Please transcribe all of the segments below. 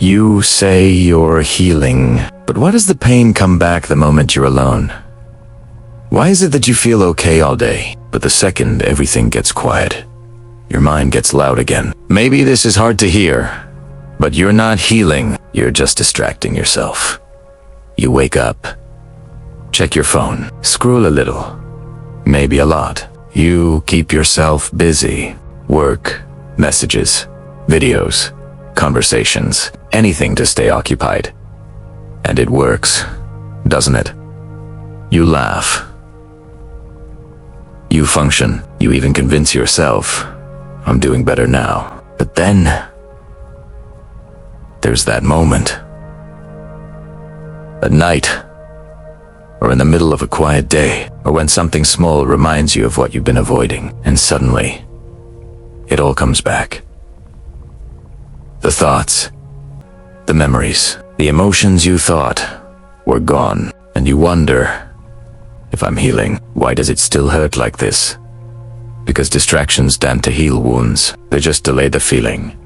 You say you're healing, but why does the pain come back the moment you're alone? Why is it that you feel okay all day, but the second everything gets quiet, your mind gets loud again? Maybe this is hard to hear, but you're not healing, you're just distracting yourself. You wake up, check your phone, scroll a little, maybe a lot. You keep yourself busy. Work, messages, videos, conversations, anything to stay occupied. And it works, doesn't it? You laugh. You function. You even convince yourself, I'm doing better now. But then, there's that moment. At night, or in the middle of a quiet day, or when something small reminds you of what you've been avoiding, and suddenly, it all comes back. The thoughts, the memories, the emotions you thought were gone, and you wonder, if I'm healing, why does it still hurt like this? Because distractions tend to heal wounds, they just delay the feeling.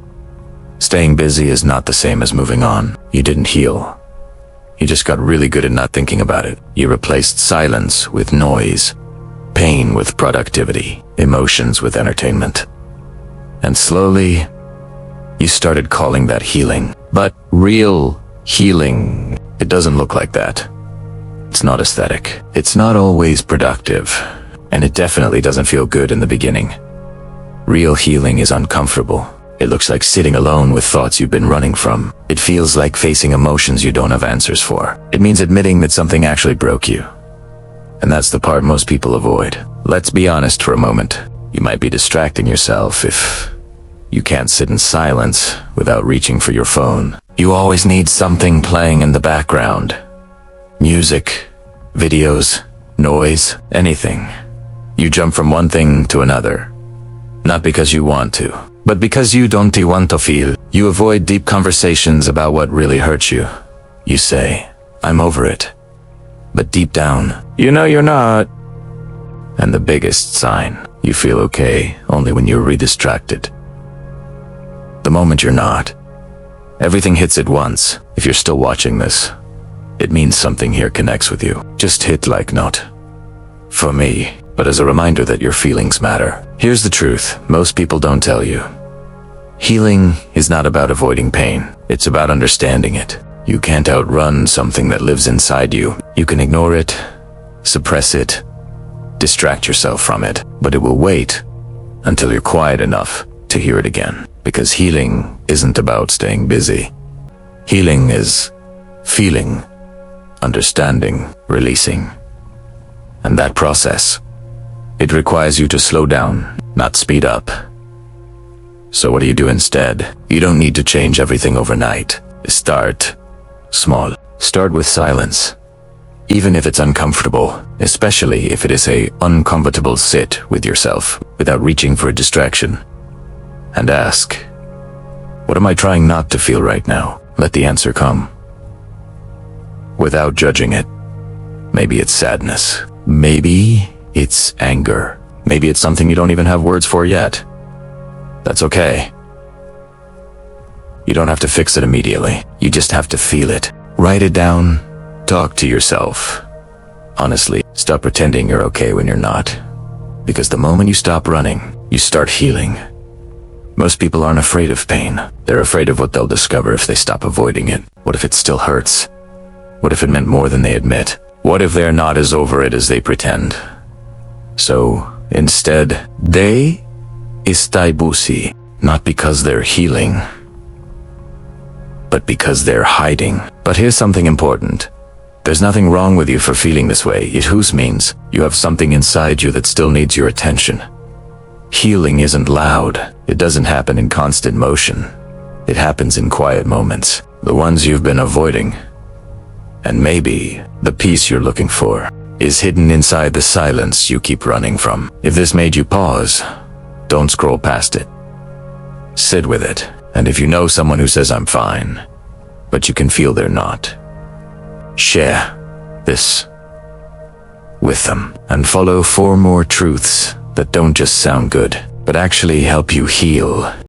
Staying busy is not the same as moving on. You didn't heal. You just got really good at not thinking about it. You replaced silence with noise, pain with productivity, emotions with entertainment. And slowly, you started calling that healing. But real healing, it doesn't look like that. It's not aesthetic. It's not always productive. And it definitely doesn't feel good in the beginning. Real healing is uncomfortable. It looks like sitting alone with thoughts you've been running from. It feels like facing emotions you don't have answers for. It means admitting that something actually broke you. And that's the part most people avoid. Let's be honest for a moment. You might be distracting yourself if you can't sit in silence without reaching for your phone. You always need something playing in the background. Music, videos, noise, anything. You jump from one thing to another. Not because you want to, but because you don't want to feel. You avoid deep conversations about what really hurts you. You say, I'm over it. But deep down, you know you're not. And the biggest sign, you feel okay only when you're redistracted. The moment you're not, everything hits at once. If you're still watching this, it means something here connects with you. Just hit like not for me, but as a reminder that your feelings matter. Here's the truth most people don't tell you. Healing is not about avoiding pain. It's about understanding it. You can't outrun something that lives inside you. You can ignore it, suppress it, distract yourself from it, but it will wait until you're quiet enough to hear it again. Because healing isn't about staying busy. Healing is feeling, understanding, releasing. And that process, it requires you to slow down, not speed up. So what do you do instead? You don't need to change everything overnight. Start small. Start with silence. Even if it's uncomfortable, especially if it is an uncomfortable sit with yourself without reaching for a distraction. And ask, what am I trying not to feel right now? Let the answer come. Without judging it. Maybe it's sadness. Maybe it's anger. Maybe it's something you don't even have words for yet. That's okay. You don't have to fix it immediately. You just have to feel it. Write it down. Talk to yourself. Honestly, stop pretending you're okay when you're not. Because the moment you stop running, you start healing. Most people aren't afraid of pain. They're afraid of what they'll discover if they stop avoiding it. What if it still hurts? What if it meant more than they admit? What if they're not as over it as they pretend? So, instead, they estay busy, not because they're healing, but because they're hiding. But here's something important. There's nothing wrong with you for feeling this way. It whose means you have something inside you that still needs your attention. Healing isn't loud. It doesn't happen in constant motion. It happens in quiet moments, the ones you've been avoiding. And maybe the peace you're looking for is hidden inside the silence you keep running from. If this made you pause, don't scroll past it. Sit with it. And if you know someone who says I'm fine, but you can feel they're not, share this with them and follow 4 more truths that don't just sound good, but actually help you heal.